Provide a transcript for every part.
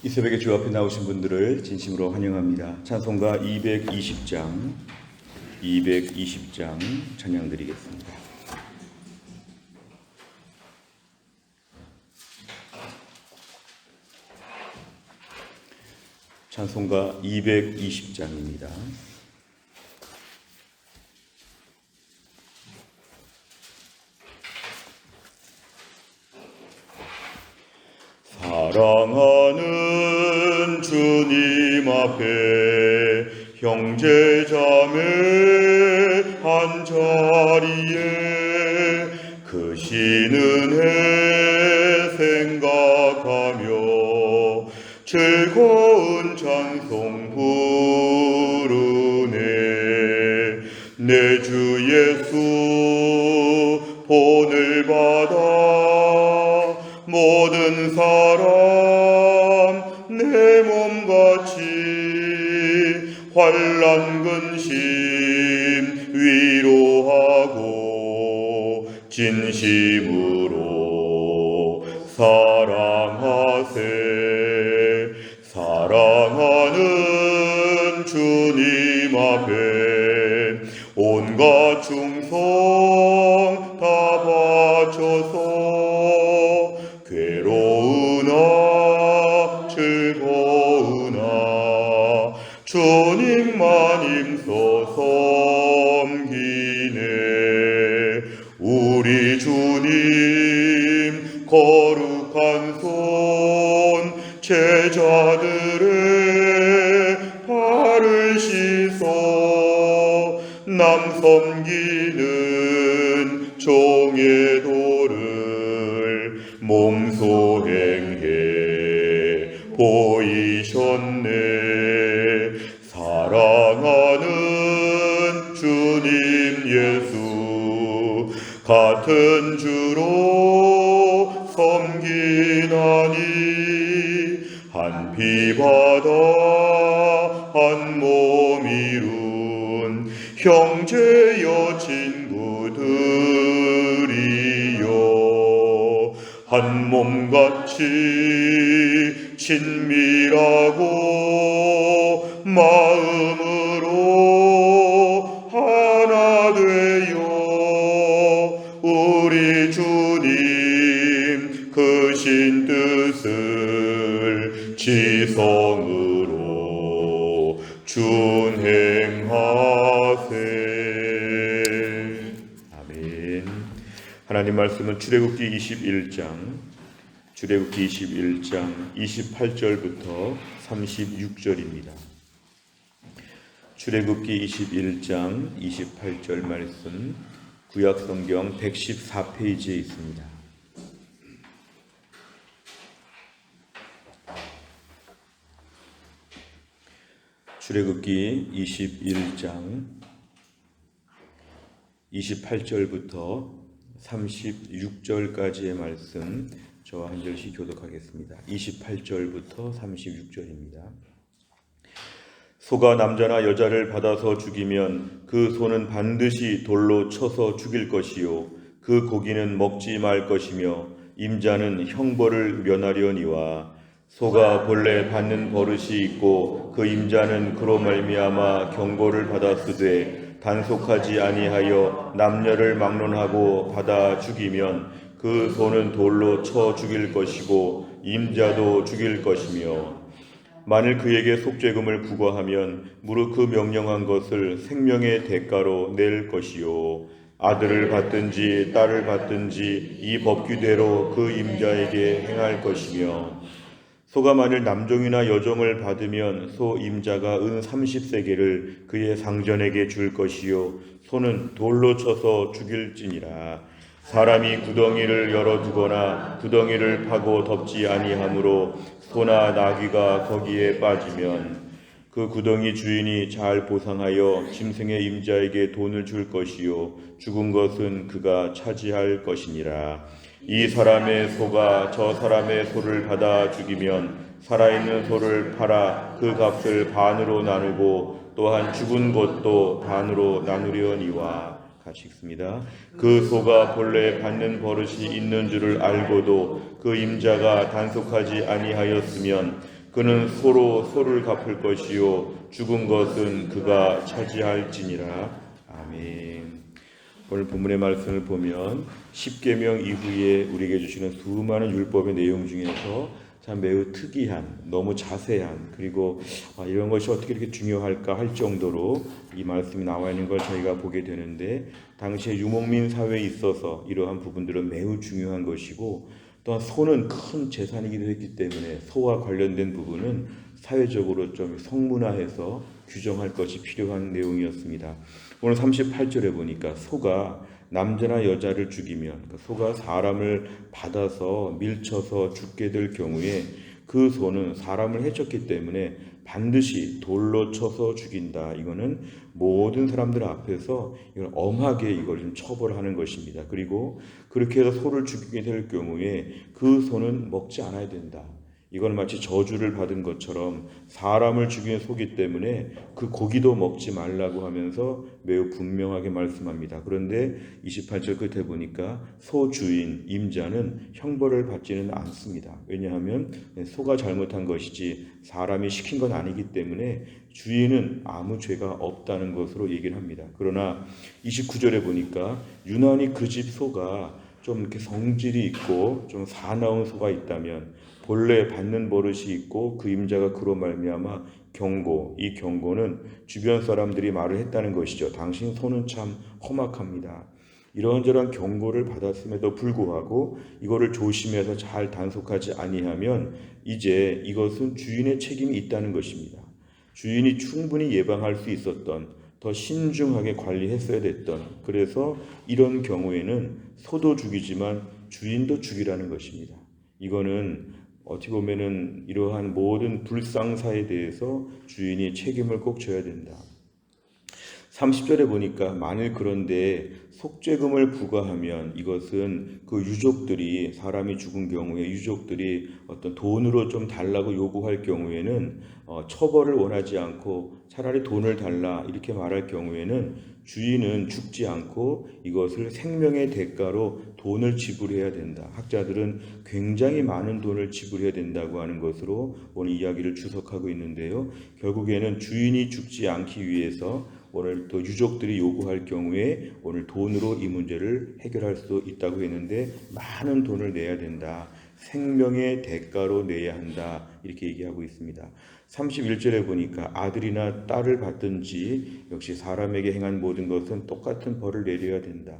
이 새벽에 주 앞에 나오신 분들을 진심으로 환영합니다. 찬송가 220장 찬양 드리겠습니다. 찬송가 220장입니다. 사랑하는 주님 앞에 형제자매 한자리에 크신 은혜 생각하며 즐거운 찬송 부르네. 내 주 예수 본을 받아 모든 사람 내 몸같이 환난 근심 위로하고 진심으로 사랑하세. 사랑하는 주님 앞에 온갖 충성 다 바쳐서 괴로우나 즐거우나 주님만 힘써 섬기네. 우리 주님 거룩한 손 제자들의 발을 씻어 남 섬기는 종의 도를 몸소 행해 보이셨네. 사랑하는 주님 예수 같은 주로 섬기나니 한 피 받아 한 몸 이룬 형제여 친구들이여 한 몸같이 친밀하고 마음으로 하나 되어 우리 주님 크신 뜻을 지성으로 준행하세. 아멘. 하나님 말씀은 출애굽기 21장 28절부터 36절입니다. 출애굽기 21장 28절 말씀 구약성경 114페이지에 있습니다. 출애굽기 21장 28절부터 36절까지의 말씀 저와 한 절씩 교독하겠습니다. 28절부터 36절입니다. 소가 남자나 여자를 받아서 죽이면 그 소는 반드시 돌로 쳐서 죽일 것이요 그 고기는 먹지 말 것이며 임자는 형벌을 면하려니와 소가 본래 받는 버릇이 있고 그 임자는 그로 말미암아 경고를 받았으되 단속하지 아니하여 남녀를 막론하고 받아 죽이면 그 소는 돌로 쳐 죽일 것이고 임자도 죽일 것이며 만일 그에게 속죄금을 부과하면 무릇 그 명령한 것을 생명의 대가로 낼 것이요 아들을 받든지 딸을 받든지 이 법규대로 그 임자에게 행할 것이며 소가 만일 남종이나 여종을 받으면 소 임자가 은 30세겔을 그의 상전에게 줄 것이요 소는 돌로 쳐서 죽일지니라. 사람이 구덩이를 열어두거나 구덩이를 파고 덮지 아니하므로 소나 나귀가 거기에 빠지면 그 구덩이 주인이 잘 보상하여 짐승의 임자에게 돈을 줄 것이요 죽은 것은 그가 차지할 것이니라. 이 사람의 소가 저 사람의 소를 받아 죽이면 살아있는 소를 팔아 그 값을 반으로 나누고 또한 죽은 것도 반으로 나누려니와. 같이 읽습니다. 그 소가 본래 받는 버릇이 있는 줄을 알고도 그 임자가 단속하지 아니하였으면 그는 소로 소를 갚을 것이요 죽은 것은 그가 차지할지니라. 아멘. 오늘 본문의 말씀을 보면 십계명 이후에 우리에게 주시는 수많은 율법의 내용 중에서 참 매우 특이한, 너무 자세한, 그리고 이런 것이 어떻게 이렇게 중요할까 할 정도로 이 말씀이 나와 있는 걸 저희가 보게 되는데, 당시에 유목민 사회에 있어서 이러한 부분들은 매우 중요한 것이고, 또한 소는 큰 재산이기도 했기 때문에 소와 관련된 부분은 사회적으로 좀 성문화해서 규정할 것이 필요한 내용이었습니다. 오늘 38절에 보니까 소가 남자나 여자를 죽이면, 소가 사람을 받아서 밀쳐서 죽게 될 경우에 그 소는 사람을 해쳤기 때문에 반드시 돌로 쳐서 죽인다. 이거는 모든 사람들 앞에서 이걸 엄하게 이걸 좀 처벌하는 것입니다. 그리고 그렇게 해서 소를 죽이게 될 경우에 그 소는 먹지 않아야 된다. 이건 마치 저주를 받은 것처럼 사람을 죽인 소기 때문에 그 고기도 먹지 말라고 하면서 매우 분명하게 말씀합니다. 그런데 28절 끝에 보니까 소 주인, 임자는 형벌을 받지는 않습니다. 왜냐하면 소가 잘못한 것이지 사람이 시킨 건 아니기 때문에 주인은 아무 죄가 없다는 것으로 얘기를 합니다. 그러나 29절에 보니까 유난히 그 집 소가 좀 이렇게 성질이 있고 좀 사나운 소가 있다면 본래 받는 버릇이 있고 그 임자가 그로 말미암아 경고, 이 경고는 주변 사람들이 말을 했다는 것이죠. 당신 소는 참 험악합니다. 이런저런 경고를 받았음에도 불구하고 이거를 조심해서 잘 단속하지 아니하면 이제 이것은 주인의 책임이 있다는 것입니다. 주인이 충분히 예방할 수 있었던, 더 신중하게 관리했어야 됐던, 그래서 이런 경우에는 소도 죽이지만 주인도 죽이라는 것입니다. 이거는 어떻게 보면은 이러한 모든 불상사에 대해서 주인이 책임을 꼭 져야 된다. 30절에 보니까 만일 그런데 속죄금을 부과하면 이것은 그 유족들이, 사람이 죽은 경우에 유족들이 어떤 돈으로 좀 달라고 요구할 경우에는 처벌을 원하지 않고 차라리 돈을 달라 이렇게 말할 경우에는 주인은 죽지 않고 이것을 생명의 대가로 돈을 지불해야 된다. 학자들은 굉장히 많은 돈을 지불해야 된다고 하는 것으로 오늘 이야기를 주석하고 있는데요. 결국에는 주인이 죽지 않기 위해서 오늘 또 유족들이 요구할 경우에 오늘 돈으로 이 문제를 해결할 수 있다고 했는데 많은 돈을 내야 된다. 생명의 대가로 내야 한다. 이렇게 얘기하고 있습니다. 31절에 보니까 아들이나 딸을 받든지 역시 사람에게 행한 모든 것은 똑같은 벌을 내려야 된다.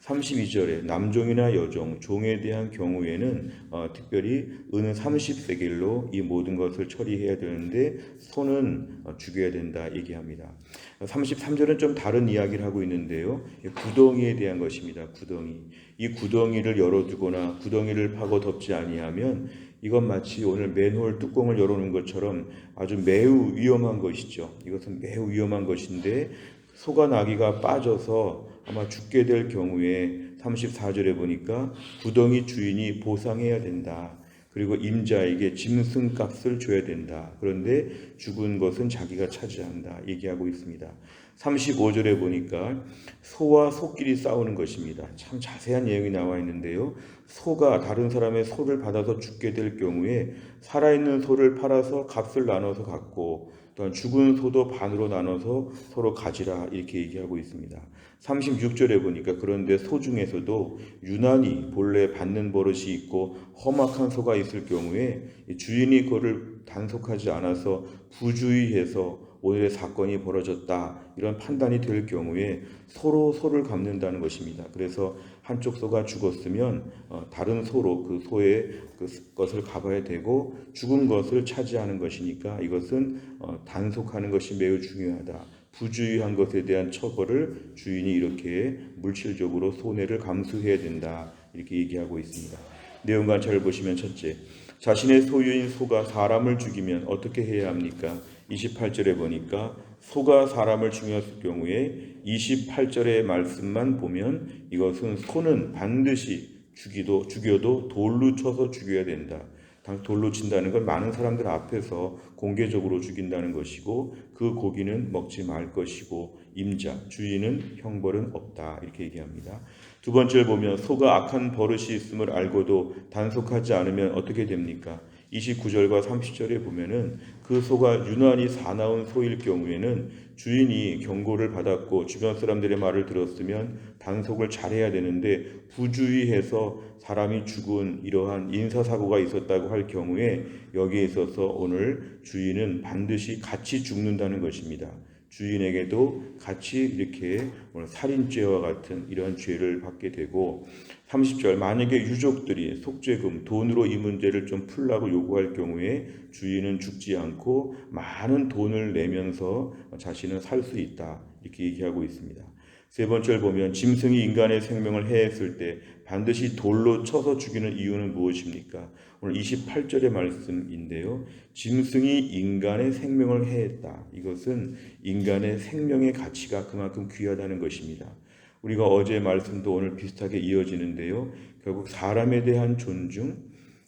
32절에 남종이나 여종, 종에 대한 경우에는 특별히 은 30세겔로 이 모든 것을 처리해야 되는데 소는 죽여야 된다 얘기합니다. 33절은 좀 다른 이야기를 하고 있는데요. 구덩이에 대한 것입니다. 구덩이. 이 구덩이를 열어두거나 구덩이를 파고 덮지 아니하면 이건 마치 오늘 맨홀 뚜껑을 열어놓은 것처럼 아주 매우 위험한 것이죠. 이것은 매우 위험한 것인데 소가 나귀가 빠져서 아마 죽게 될 경우에 34절에 보니까 구덩이 주인이 보상해야 된다. 그리고 임자에게 짐승값을 줘야 된다. 그런데 죽은 것은 자기가 차지한다. 얘기하고 있습니다. 35절에 보니까 소와 소끼리 싸우는 것입니다. 참 자세한 내용이 나와 있는데요. 소가 다른 사람의 소를 받아서 죽게 될 경우에 살아있는 소를 팔아서 값을 나눠서 갖고 또한 죽은 소도 반으로 나눠서 서로 가지라 이렇게 얘기하고 있습니다. 36절에 보니까 그런데 소 중에서도 유난히 본래 받는 버릇이 있고 험악한 소가 있을 경우에 주인이 그거를 단속하지 않아서 부주의해서 오늘의 사건이 벌어졌다 이런 판단이 될 경우에 서로 소를 갚는다는 것입니다. 그래서 한쪽 소가 죽었으면 다른 소로 그 소의 것을 갚아야 되고 죽은 것을 차지하는 것이니까 이것은 단속하는 것이 매우 중요하다. 부주의한 것에 대한 처벌을 주인이 이렇게 물질적으로 손해를 감수해야 된다 이렇게 얘기하고 있습니다. 내용 관찰을 보시면 첫째, 자신의 소유인 소가 사람을 죽이면 어떻게 해야 합니까? 28절에 보니까 소가 사람을 죽였을 경우에 28절의 말씀만 보면 이것은 소는 반드시 죽여도 돌로 쳐서 죽여야 된다. 돌로 친다는 건 많은 사람들 앞에서 공개적으로 죽인다는 것이고 그 고기는 먹지 말 것이고 임자, 주인은 형벌은 없다 이렇게 얘기합니다. 두 번째를 보면 소가 악한 버릇이 있음을 알고도 단속하지 않으면 어떻게 됩니까? 29절과 30절에 보면은 그 소가 유난히 사나운 소일 경우에는 주인이 경고를 받았고 주변 사람들의 말을 들었으면 단속을 잘해야 되는데 부주의해서 사람이 죽은 이러한 인사사고가 있었다고 할 경우에 여기에 있어서 오늘 주인은 반드시 같이 죽는다는 것입니다. 주인에게도 같이 이렇게 오늘 살인죄와 같은 이러한 죄를 받게 되고 30절 만약에 유족들이 속죄금 돈으로 이 문제를 좀 풀라고 요구할 경우에 주인은 죽지 않고 많은 돈을 내면서 자신은 살 수 있다 이렇게 얘기하고 있습니다. 세 번째를 보면 짐승이 인간의 생명을 해했을 때 반드시 돌로 쳐서 죽이는 이유는 무엇입니까? 오늘 28절의 말씀인데요. 짐승이 인간의 생명을 해했다. 이것은 인간의 생명의 가치가 그만큼 귀하다는 것입니다. 우리가 어제 말씀도 오늘 비슷하게 이어지는데요. 결국 사람에 대한 존중,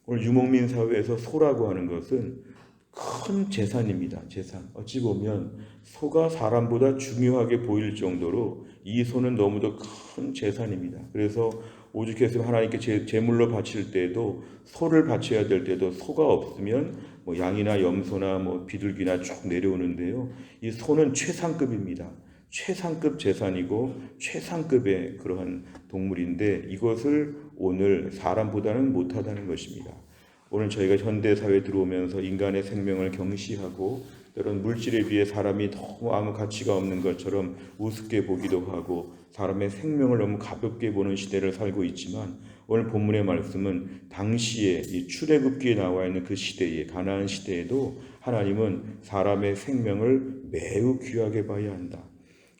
오늘 유목민 사회에서 소라고 하는 것은 큰 재산입니다. 재산. 어찌 보면 소가 사람보다 중요하게 보일 정도로 이 소는 너무도 큰 재산입니다. 그래서 오죽했으면 하나님께 제물로 바칠 때도 소를 바쳐야 될 때도 소가 없으면 뭐 양이나 염소나 뭐 비둘기나 쭉 내려오는데요. 이 소는 최상급입니다. 최상급 재산이고 최상급의 그러한 동물인데 이것을 오늘 사람보다는 못하다는 것입니다. 오늘 저희가 현대사회에 들어오면서 인간의 생명을 경시하고 때론 물질에 비해 사람이 너무 아무 가치가 없는 것처럼 우습게 보기도 하고 사람의 생명을 너무 가볍게 보는 시대를 살고 있지만 오늘 본문의 말씀은 당시에 이 출애굽기에 나와 있는 그 시대에 가나안 시대에도 하나님은 사람의 생명을 매우 귀하게 봐야 한다.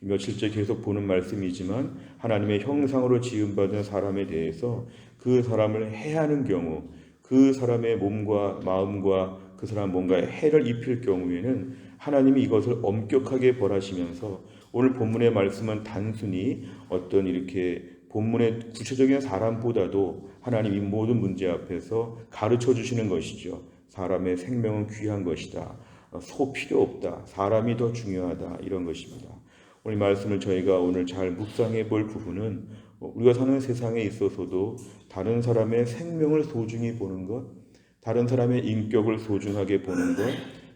며칠째 계속 보는 말씀이지만 하나님의 형상으로 지음받은 사람에 대해서 그 사람을 해하는 경우 그 사람의 몸과 마음과 그 사람 뭔가에 해를 입힐 경우에는 하나님이 이것을 엄격하게 벌하시면서 오늘 본문의 말씀은 단순히 어떤 이렇게 본문의 구체적인 사람보다도 하나님 이 모든 문제 앞에서 가르쳐 주시는 것이죠. 사람의 생명은 귀한 것이다. 소 필요 없다. 사람이 더 중요하다. 이런 것입니다. 오늘 말씀을 저희가 오늘 잘 묵상해 볼 부분은 우리가 사는 세상에 있어서도 다른 사람의 생명을 소중히 보는 것, 다른 사람의 인격을 소중하게 보는 것,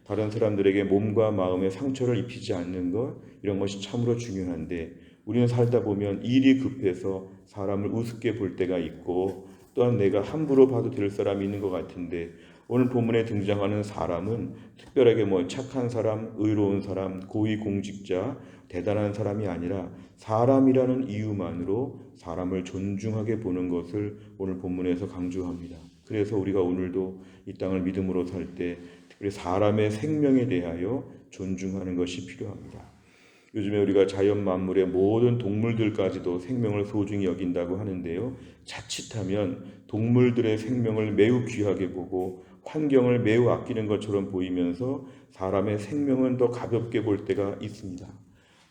다른 사람들에게 몸과 마음에 상처를 입히지 않는 것, 이런 것이 참으로 중요한데 우리는 살다 보면 일이 급해서 사람을 우습게 볼 때가 있고 또한 내가 함부로 봐도 될 사람이 있는 것 같은데 오늘 본문에 등장하는 사람은 특별하게 뭐 착한 사람, 의로운 사람, 고위공직자, 대단한 사람이 아니라 사람이라는 이유만으로 사람을 존중하게 보는 것을 오늘 본문에서 강조합니다. 그래서 우리가 오늘도 이 땅을 믿음으로 살 때 특별히 사람의 생명에 대하여 존중하는 것이 필요합니다. 요즘에 우리가 자연 만물의 모든 동물들까지도 생명을 소중히 여긴다고 하는데요. 자칫하면 동물들의 생명을 매우 귀하게 보고 환경을 매우 아끼는 것처럼 보이면서 사람의 생명은 더 가볍게 볼 때가 있습니다.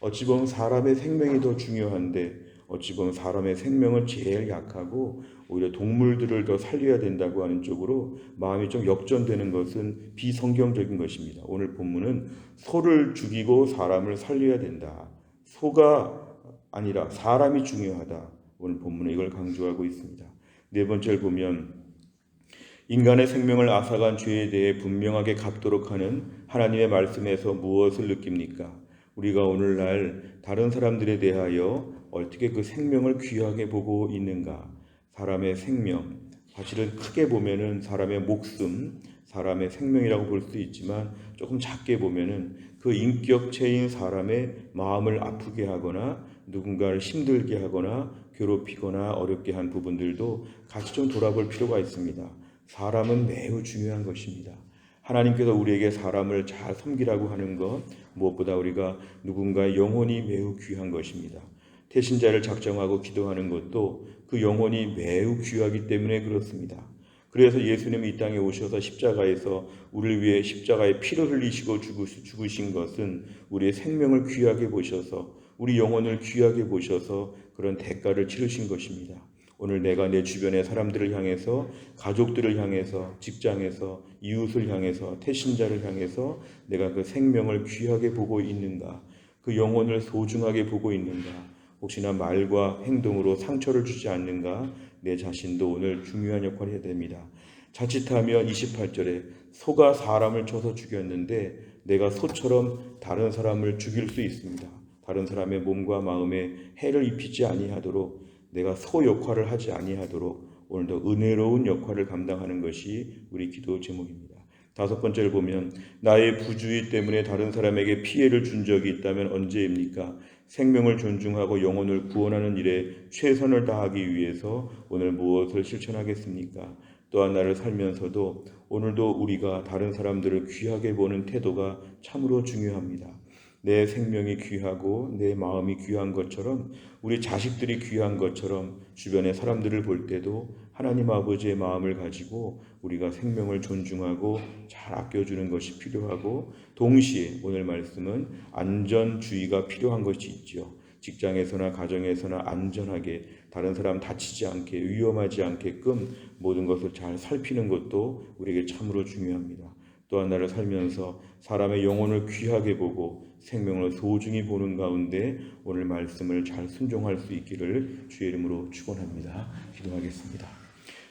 어찌 보면 사람의 생명이 더 중요한데 어찌 보면 사람의 생명은 제일 약하고 오히려 동물들을 더 살려야 된다고 하는 쪽으로 마음이 좀 역전되는 것은 비성경적인 것입니다. 오늘 본문은 소를 죽이고 사람을 살려야 된다. 소가 아니라 사람이 중요하다. 오늘 본문은 이걸 강조하고 있습니다. 네 번째를 보면 인간의 생명을 앗아간 죄에 대해 분명하게 갚도록 하는 하나님의 말씀에서 무엇을 느낍니까? 우리가 오늘날 다른 사람들에 대하여 어떻게 그 생명을 귀하게 보고 있는가? 사람의 생명, 사실은 크게 보면은 사람의 목숨, 사람의 생명이라고 볼 수 있지만 조금 작게 보면은 그 인격체인 사람의 마음을 아프게 하거나 누군가를 힘들게 하거나 괴롭히거나 어렵게 한 부분들도 같이 좀 돌아볼 필요가 있습니다. 사람은 매우 중요한 것입니다. 하나님께서 우리에게 사람을 잘 섬기라고 하는 것, 무엇보다 우리가 누군가의 영혼이 매우 귀한 것입니다. 태신자를 작정하고 기도하는 것도 그 영혼이 매우 귀하기 때문에 그렇습니다. 그래서 예수님이 이 땅에 오셔서 십자가에서 우리를 위해 십자가에 피를 흘리시고 죽으신 것은 우리의 생명을 귀하게 보셔서 우리 영혼을 귀하게 보셔서 그런 대가를 치르신 것입니다. 오늘 내가 내 주변의 사람들을 향해서 가족들을 향해서 직장에서 이웃을 향해서 태신자를 향해서 내가 그 생명을 귀하게 보고 있는가? 그 영혼을 소중하게 보고 있는가? 혹시나 말과 행동으로 상처를 주지 않는가? 내 자신도 오늘 중요한 역할을 해야 됩니다. 자칫하면 28절에 소가 사람을 쳐서 죽였는데 내가 소처럼 다른 사람을 죽일 수 있습니다. 다른 사람의 몸과 마음에 해를 입히지 아니하도록, 내가 소 역할을 하지 아니하도록 오늘도 은혜로운 역할을 감당하는 것이 우리 기도 제목입니다. 5번째를 보면 나의 부주의 때문에 다른 사람에게 피해를 준 적이 있다면 언제입니까? 생명을 존중하고 영혼을 구원하는 일에 최선을 다하기 위해서 오늘 무엇을 실천하겠습니까? 또한 나를 살면서도 오늘도 우리가 다른 사람들을 귀하게 보는 태도가 참으로 중요합니다. 내 생명이 귀하고 내 마음이 귀한 것처럼, 우리 자식들이 귀한 것처럼 주변의 사람들을 볼 때도 하나님 아버지의 마음을 가지고 우리가 생명을 존중하고 잘 아껴주는 것이 필요하고, 동시에 오늘 말씀은 안전주의가 필요한 것이 있죠. 직장에서나 가정에서나 안전하게 다른 사람 다치지 않게, 위험하지 않게끔 모든 것을 잘 살피는 것도 우리에게 참으로 중요합니다. 또한 나를 살면서 사람의 영혼을 귀하게 보고 생명을 소중히 보는 가운데 오늘 말씀을 잘 순종할 수 있기를 주의 이름으로 축원합니다. 기도하겠습니다.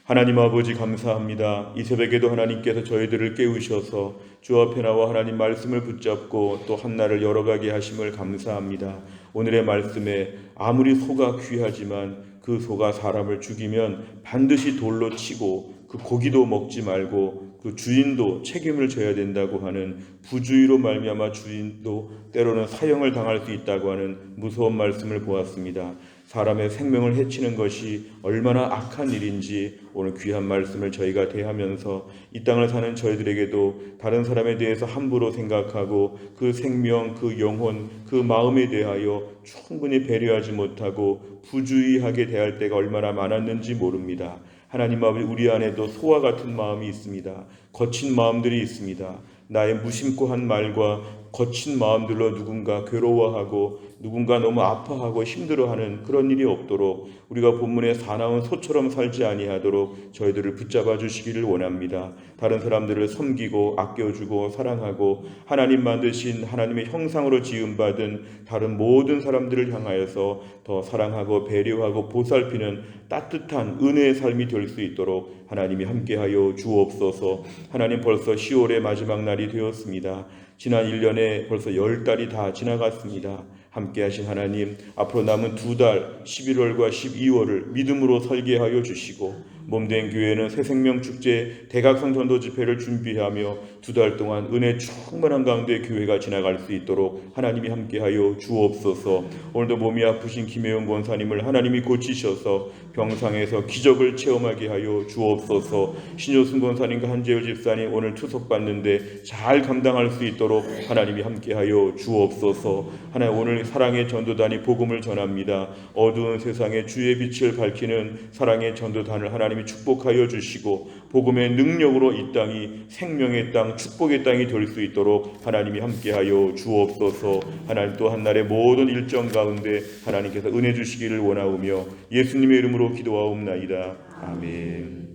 하나님 아버지 감사합니다. 이 새벽에도 하나님께서 저희들을 깨우셔서 주 앞에 나와 하나님 말씀을 붙잡고 또 한날을 열어가게 하심을 감사합니다. 오늘의 말씀에 아무리 소가 귀하지만 그 소가 사람을 죽이면 반드시 돌로 치고 그 고기도 먹지 말고 그 주인도 책임을 져야 된다고 하는, 부주의로 말미암아 주인도 때로는 사형을 당할 수 있다고 하는 무서운 말씀을 보았습니다. 사람의 생명을 해치는 것이 얼마나 악한 일인지 오늘 귀한 말씀을 저희가 대하면서 이 땅을 사는 저희들에게도 다른 사람에 대해서 함부로 생각하고 그 생명, 그 영혼, 그 마음에 대하여 충분히 배려하지 못하고 부주의하게 대할 때가 얼마나 많았는지 모릅니다. 하나님 아버지, 우리 안에도 소와 같은 마음이 있습니다. 거친 마음들이 있습니다. 나의 무심코 한 말과 거친 마음들로 누군가 괴로워하고 누군가 너무 아파하고 힘들어하는 그런 일이 없도록 우리가 본문의 사나운 소처럼 살지 아니하도록 저희들을 붙잡아 주시기를 원합니다. 다른 사람들을 섬기고 아껴주고 사랑하고 하나님 만드신 하나님의 형상으로 지음받은 다른 모든 사람들을 향하여서 더 사랑하고 배려하고 보살피는 따뜻한 은혜의 삶이 될 수 있도록 하나님이 함께하여 주옵소서. 하나님, 벌써 10월의 마지막 날이 되었습니다. 지난 1년에 벌써 10달이 다 지나갔습니다. 함께하신 하나님, 앞으로 남은 2달 11월과 12월을 믿음으로 설계하여 주시고, 몸된 교회는 새생명축제 대각성 전도 집회를 준비하며 2달 동안 은혜 충만한 가운데 교회가 지나갈 수 있도록 하나님이 함께하여 주옵소서. 오늘도 몸이 아프신 김혜영 권사님을 하나님이 고치셔서 병상에서 기적을 체험하게 하여 주옵소서. 신효순 권사님과 한재열 집사님 오늘 투석받는데 잘 감당할 수 있도록 하나님이 함께하여 주옵소서. 하나님, 오늘 사랑의 전도단이 복음을 전합니다. 어두운 세상에 주의 빛을 밝히는 사랑의 전도단을 하나님이 축복하여 주시고 복음의 능력으로 이 땅이 생명의 땅, 축복의 땅이 될 수 있도록 하나님이 함께하여 주옵소서. 하나님, 또 한날의 모든 일정 가운데 하나님께서 은혜 주시기를 원하오며 예수님의 이름으로 기도하옵나이다. 아멘.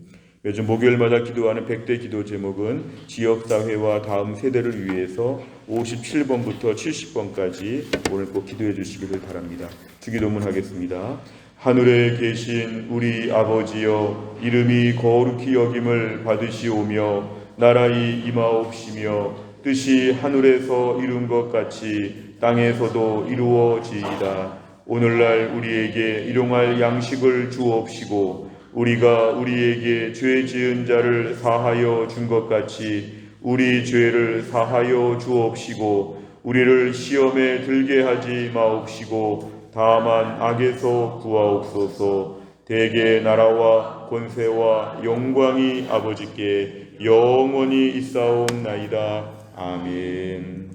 요즘 목요일마다 기도하는 100대 기도 제목은 지역사회와 다음 세대를 위해서 57번부터 70번까지 오늘 꼭 기도해 주시기를 바랍니다. 주기도문 하겠습니다. 하늘에 계신 우리 아버지여, 이름이 거룩히 여김을 받으시오며 나라의 임하옵시며 뜻이 하늘에서 이룬 것 같이 땅에서도 이루어지이다. 오늘날 우리에게 일용할 양식을 주옵시고 우리가 우리에게 죄 지은 자를 사하여 준 것 같이 우리 죄를 사하여 주옵시고 우리를 시험에 들게 하지 마옵시고 다만 악에서 구하옵소서. 대개 나라와 권세와 영광이 아버지께 영원히 있사옵나이다. 아멘.